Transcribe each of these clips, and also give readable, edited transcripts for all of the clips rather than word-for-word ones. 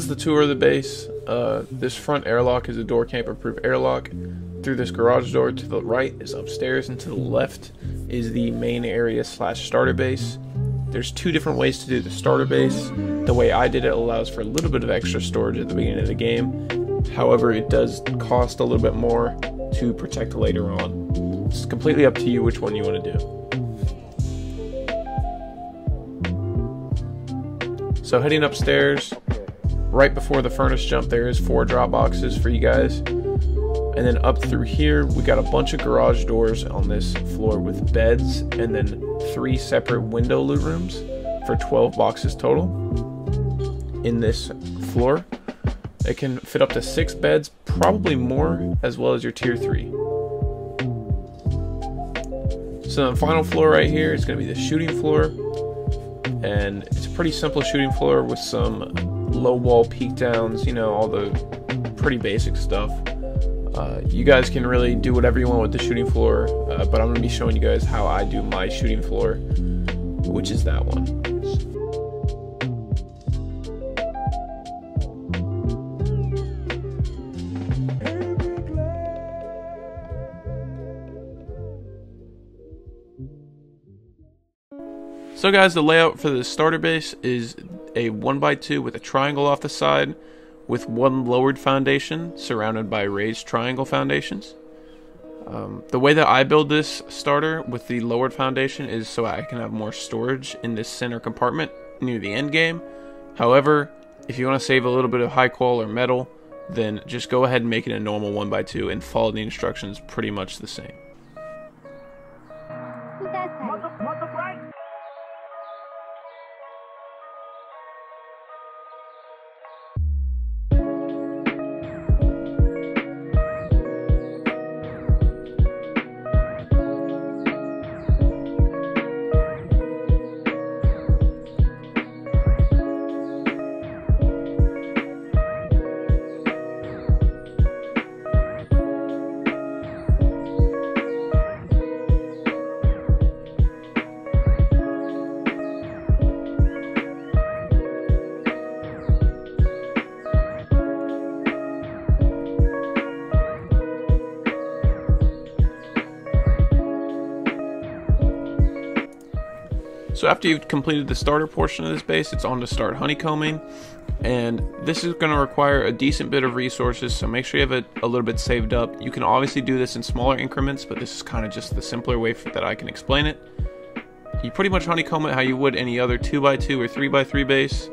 is the tour of the base. This front airlock is a door camper proof airlock. Through this garage door to the right is upstairs, and to the left is the main area slash starter base. There's two different ways to do the starter base. The way I did it allows for a little bit of extra storage at the beginning of the game. However, it does cost a little bit more to protect later on. It's completely up to you which one you want to do. So heading upstairs, right before the furnace jump, there is 4 drop boxes for you guys. And then up through here, we got a bunch of garage doors on this floor with beds, and then 3 separate window loot rooms for 12 boxes total in this floor. It can fit up to 6 beds, probably more, as well as your tier 3. So the final floor right here is going to be the shooting floor, and it's a pretty simple shooting floor with some low wall peek downs, you know, all the pretty basic stuff. You guys can really do whatever you want with the shooting floor, but I'm going to be showing you guys how I do my shooting floor, which is that one. So guys, the layout for the starter base is a 1x2 with a triangle off the side, with 1 lowered foundation surrounded by raised triangle foundations. The way that I build this starter with the lowered foundation is so I can have more storage in this center compartment near the end game. However, if you want to save a little bit of high qual or metal, then just go ahead and make it a normal 1x2 and follow the instructions pretty much the same. So after you've completed the starter portion of this base, it's on to start honeycombing, and this is going to require a decent bit of resources, so make sure you have a little bit saved up. You can obviously do this in smaller increments, but this is kind of just the simpler way that I can explain it. You pretty much honeycomb it how you would any other 2x2 or 3x3 base,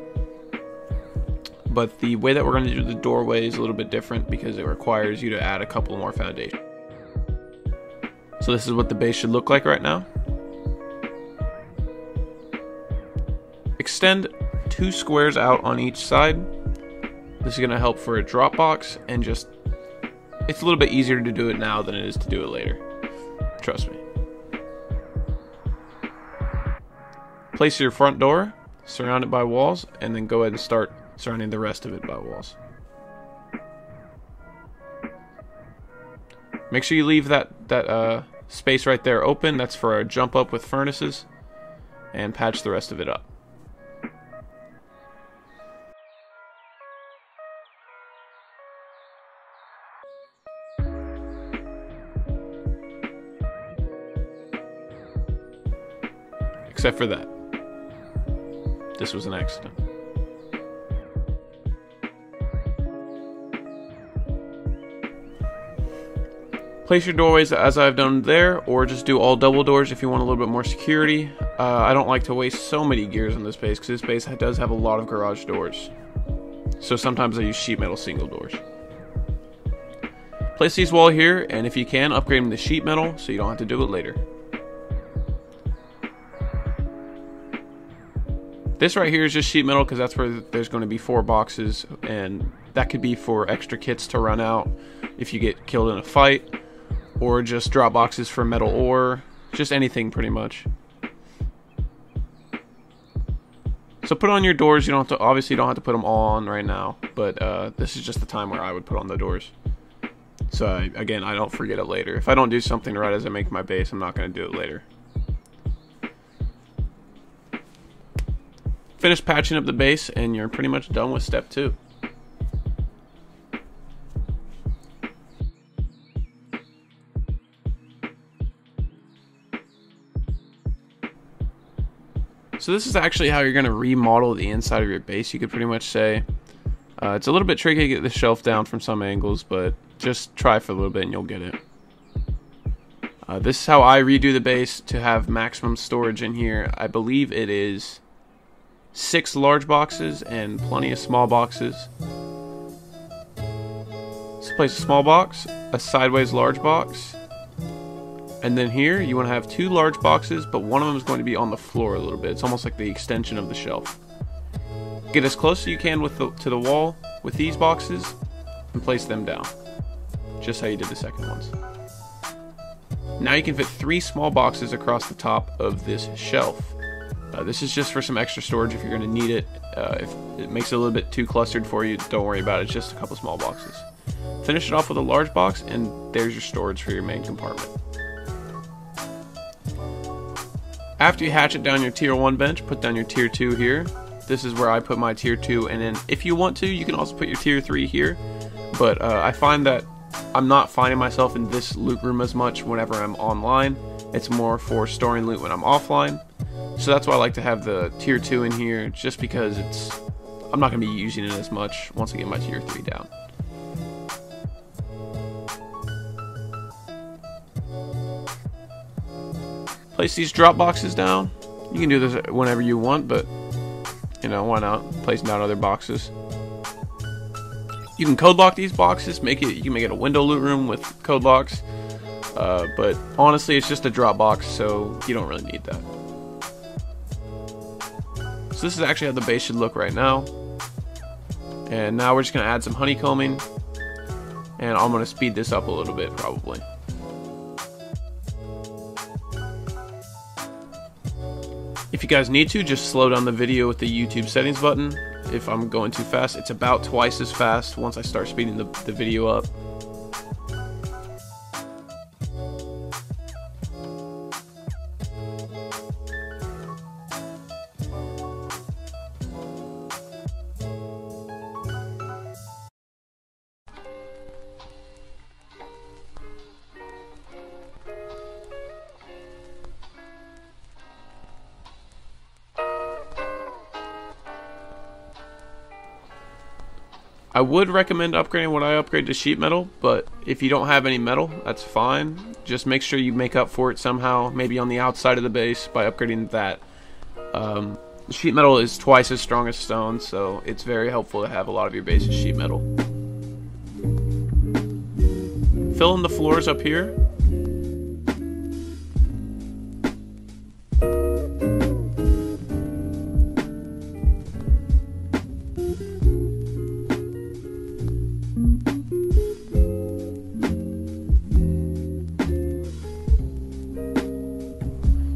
but the way that we're going to do the doorway is a little bit different because it requires you to add a couple more foundations. So this is what the base should look like right now. Extend 2 squares out on each side. This is going to help for a drop box, and just it's a little bit easier to do it now than it is to do it later. Trust me. Place your front door, surround it by walls, and then go ahead and start surrounding the rest of it by walls. Make sure you leave that space right there open. That's for a jump up with furnaces, and patch the rest of it up. Except for that. This was an accident. Place your doorways as I've done there, or just do all double doors if you want a little bit more security. I don't like to waste so many gears on this base because this base does have a lot of garage doors. So sometimes I use sheet metal single doors. Place these wall here, and if you can, upgrade them to sheet metal so you don't have to do it later. This right here is just sheet metal because that's where there's going to be 4 boxes, and that could be for extra kits to run out if you get killed in a fight, or just drop boxes for metal ore, just anything pretty much. So put on your doors. You don't have to, obviously you don't have to put them all on right now, but this is just the time where I would put on the doors. So again, I don't forget it later. If I don't do something right as I make my base, I'm not going to do it later. Finish patching up the base and you're pretty much done with step 2. So this is actually how you're going to remodel the inside of your base, you could pretty much say. It's a little bit tricky to get the shelf down from some angles, but just try for a little bit and you'll get it. This is how I redo the base to have maximum storage in here. I believe it is 6 large boxes and plenty of small boxes. So place a small box, a sideways large box, and then here you want to have 2 large boxes, but one of them is going to be on the floor a little bit. It's almost like the extension of the shelf. Get as close as you can to the wall with these boxes and place them down, just how you did the second ones. Now you can fit 3 small boxes across the top of this shelf. This is just for some extra storage if you're going to need it. If it makes it a little bit too clustered for you, don't worry about it. It's just a couple small boxes. Finish it off with a large box, and there's your storage for your main compartment. After you hatchet down your tier 1 bench, put down your tier 2 here. This is where I put my tier 2, and then if you want to, you can also put your tier 3 here. But I find that I'm not finding myself in this loot room as much whenever I'm online. It's more for storing loot when I'm offline. So that's why I like to have the tier 2 in here, just because I'm not going to be using it as much once I get my tier 3 down. Place these drop boxes down. You can do this whenever you want, but you know, why not? Placing down other boxes. You can code lock these boxes. You can make it a window loot room with code locks. But honestly, it's just a drop box, so you don't really need that. So this is actually how the base should look right now. And now we're just going to add some honeycombing. And I'm going to speed this up a little bit, probably. If you guys need to, just slow down the video with the YouTube settings button. If I'm going too fast, it's about twice as fast once I start speeding the video up. I would recommend upgrading what I upgrade to sheet metal, but if you don't have any metal, that's fine. Just make sure you make up for it somehow, maybe on the outside of the base by upgrading that. Sheet metal is twice as strong as stone, so it's very helpful to have a lot of your base as sheet metal. Fill in the floors up here.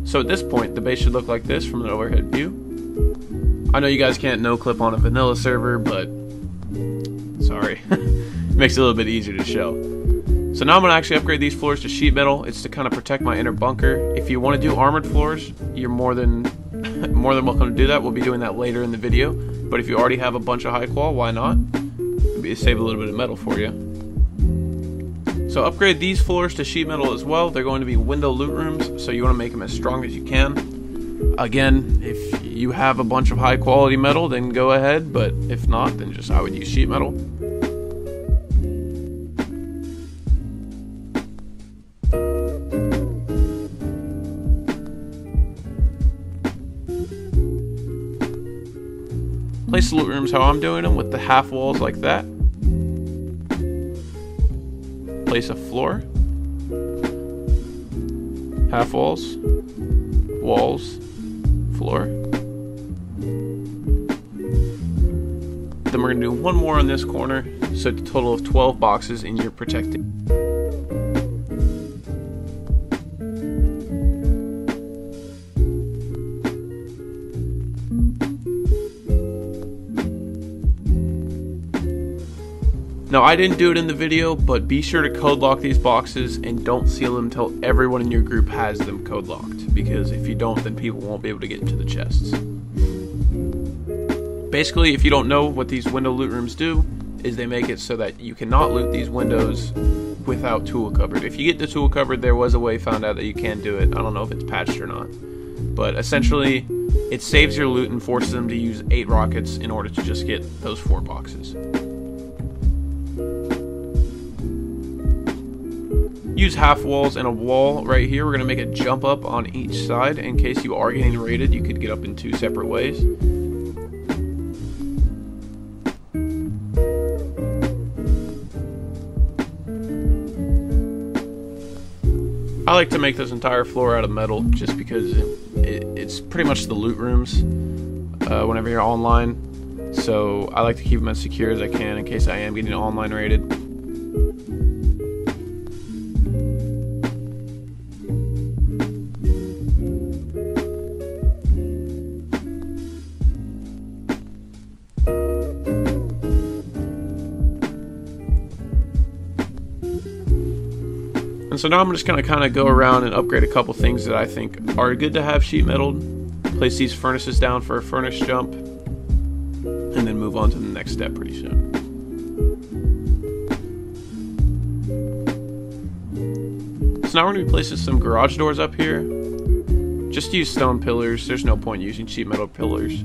So at this point, the base should look like this from an overhead view. I know you guys can't no-clip on a vanilla server, but sorry. It makes it a little bit easier to show. So now I'm going to actually upgrade these floors to sheet metal. It's to kind of protect my inner bunker. If you want to do armored floors, you're more than welcome to do that. We'll be doing that later in the video. But if you already have a bunch of high qual, why not? Maybe save a little bit of metal for you. So upgrade these floors to sheet metal as well. They're going to be window loot rooms, so you want to make them as strong as you can. Again, if you have a bunch of high quality metal, then go ahead, but if not, then just I would use sheet metal. Place the loot rooms how I'm doing them, with the half walls like that. Place a floor, half walls, walls, floor. Then we're going to do one more on this corner, so it's a total of 12 boxes in your protected. Now, I didn't do it in the video, but be sure to code lock these boxes and don't seal them until everyone in your group has them code locked, because if you don't, then people won't be able to get into the chests. Basically, if you don't know what these window loot rooms do, is they make it so that you cannot loot these windows without tool cupboard. If you get the tool cupboard, there was a way found out that you can do it. I don't know if it's patched or not. But essentially, it saves your loot and forces them to use 8 rockets in order to just get those 4 boxes. Use half walls and a wall right here. We're going to make a jump up on each side in case you are getting raided. You could get up in 2 separate ways. I like to make this entire floor out of metal just because it's pretty much the loot rooms whenever you're online. So I like to keep them as secure as I can in case I am getting online raided. So now I'm just going to kind of go around and upgrade a couple things that I think are good to have sheet metaled. Place these furnaces down for a furnace jump. And then move on to the next step pretty soon. So now we're going to be placing some garage doors up here. Just use stone pillars. There's no point using sheet metal pillars.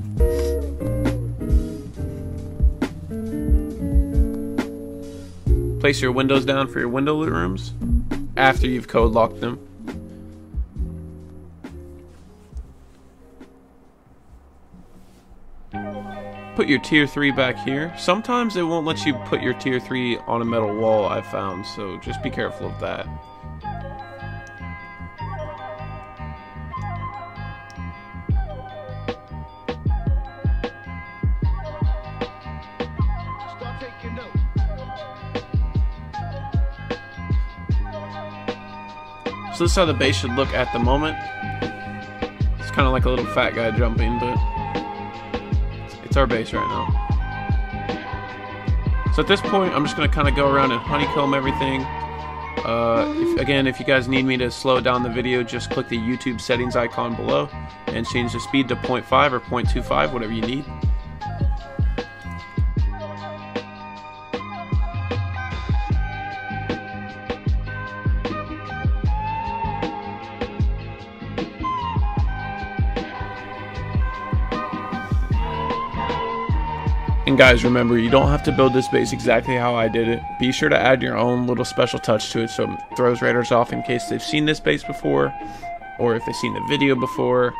Place your windows down for your window loot rooms after you've code locked them. Put your tier 3 back here. Sometimes it won't let you put your tier 3 on a metal wall, I've found, so just be careful of that. So this is how the base should look at the moment. It's kind of like a little fat guy jumping, but it's our base right now. So at this point, I'm just going to kind of go around and honeycomb everything. If you guys need me to slow down the video, just click the YouTube settings icon below and change the speed to 0.5 or 0.25, whatever you need. And guys, remember, you don't have to build this base exactly how I did it. Be sure to add your own little special touch to it so it throws raiders off in case they've seen this base before, or if they've seen the video before,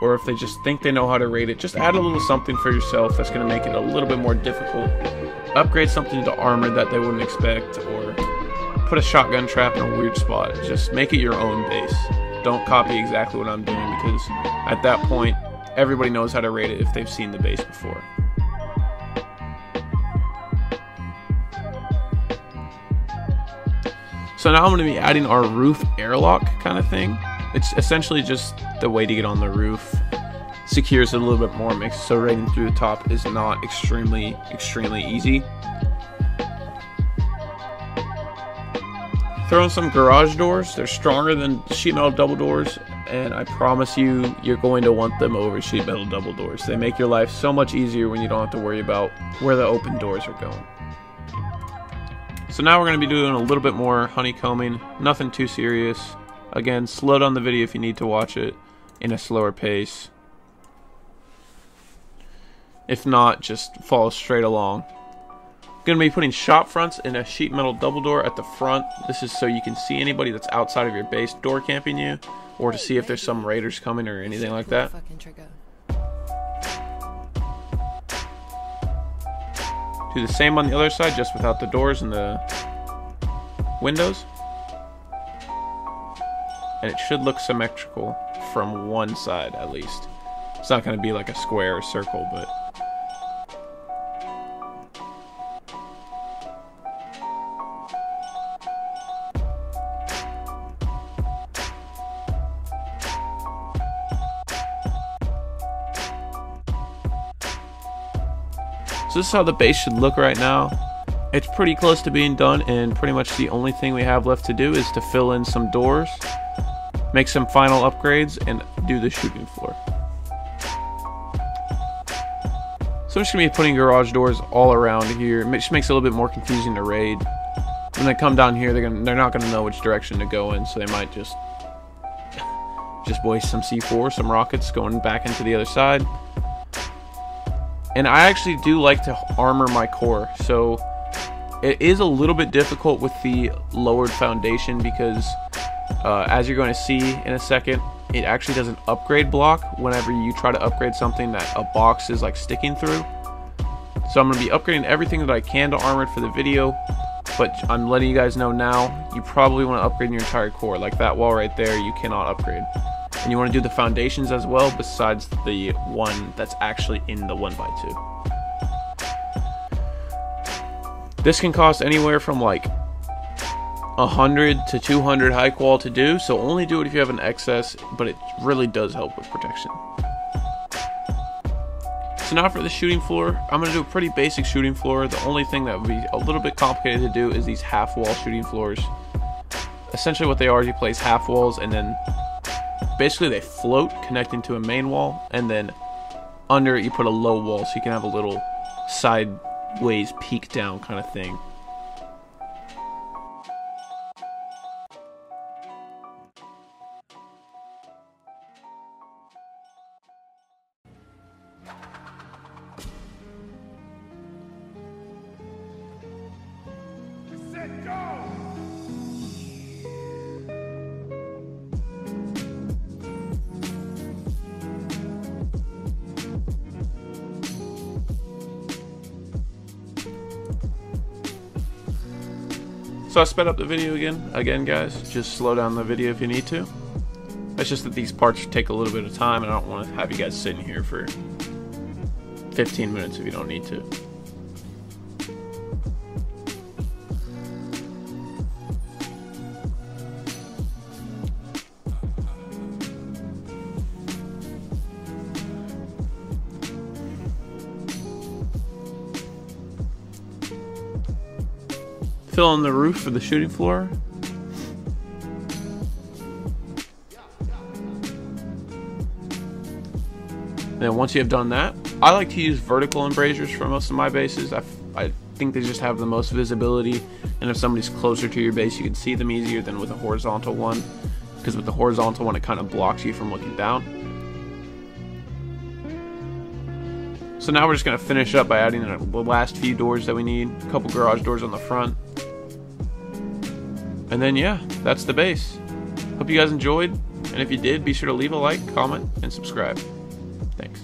or if they just think they know how to raid it. Just add a little something for yourself that's going to make it a little bit more difficult. Upgrade something to armor that they wouldn't expect, or put a shotgun trap in a weird spot. Just make it your own base. Don't copy exactly what I'm doing, because at that point, everybody knows how to raid it if they've seen the base before. So now I'm going to be adding our roof airlock kind of thing. It's essentially just the way to get on the roof. Secures it a little bit more, makes it so raiding through the top is not extremely easy. Throw in some garage doors. They're stronger than sheet metal double doors, and I promise you, you're going to want them over sheet metal double doors. They make your life so much easier when you don't have to worry about where the open doors are going. So now we're going to be doing a little bit more honeycombing, nothing too serious. Again, slow down the video if you need to watch it in a slower pace. If not, just follow straight along. Going to be putting shop fronts in a sheet metal double door at the front. This is so you can see anybody that's outside of your base door camping you, or to see if there's some raiders coming or anything like that. Do the same on the other side, just without the doors and the windows. And it should look symmetrical from one side, at least. It's not going to be like a square or circle, but... So this is how the base should look right now. It's pretty close to being done, and pretty much the only thing we have left to do is to fill in some doors, make some final upgrades, and do the shooting floor. So I'm just going to be putting garage doors all around here. It just makes it a little bit more confusing to raid. When they come down here, they're not going to know which direction to go in, so they might just just waste some C4, some rockets going back into the other side. And I actually do like to armor my core, so it is a little bit difficult with the lowered foundation because as you're going to see in a second, it actually does an upgrade block whenever you try to upgrade something that a box is like sticking through. So I'm going to be upgrading everything that I can to armor it for the video, but I'm letting you guys know now, you probably want to upgrade your entire core. Like that wall right there, you cannot upgrade. And you want to do the foundations as well, besides the one that's actually in the 1x2. This can cost anywhere from like 100 to 200 high qual to do, so only do it if you have an excess, but it really does help with protection. So now for the shooting floor, I'm going to do a pretty basic shooting floor. The only thing that would be a little bit complicated to do is these half wall shooting floors. Essentially what they are is you place half walls and then basically they float connecting to a main wall, and then under it you put a low wall so you can have a little sideways peek down kind of thing. Let go! So I sped up the video again guys, just slow down the video if you need to. It's just that these parts take a little bit of time and I don't want to have you guys sitting here for 15 minutes if you don't need to. Fill in the roof for the shooting floor. Then once you have done that, I like to use vertical embrasures for most of my bases. I think they just have the most visibility, and if somebody's closer to your base you can see them easier than with a horizontal one, because with the horizontal one it kind of blocks you from looking down. So now we're just going to finish up by adding the last few doors that we need, a couple garage doors on the front. And then yeah, that's the base. Hope you guys enjoyed, and if you did, be sure to leave a like, comment, and subscribe. Thanks.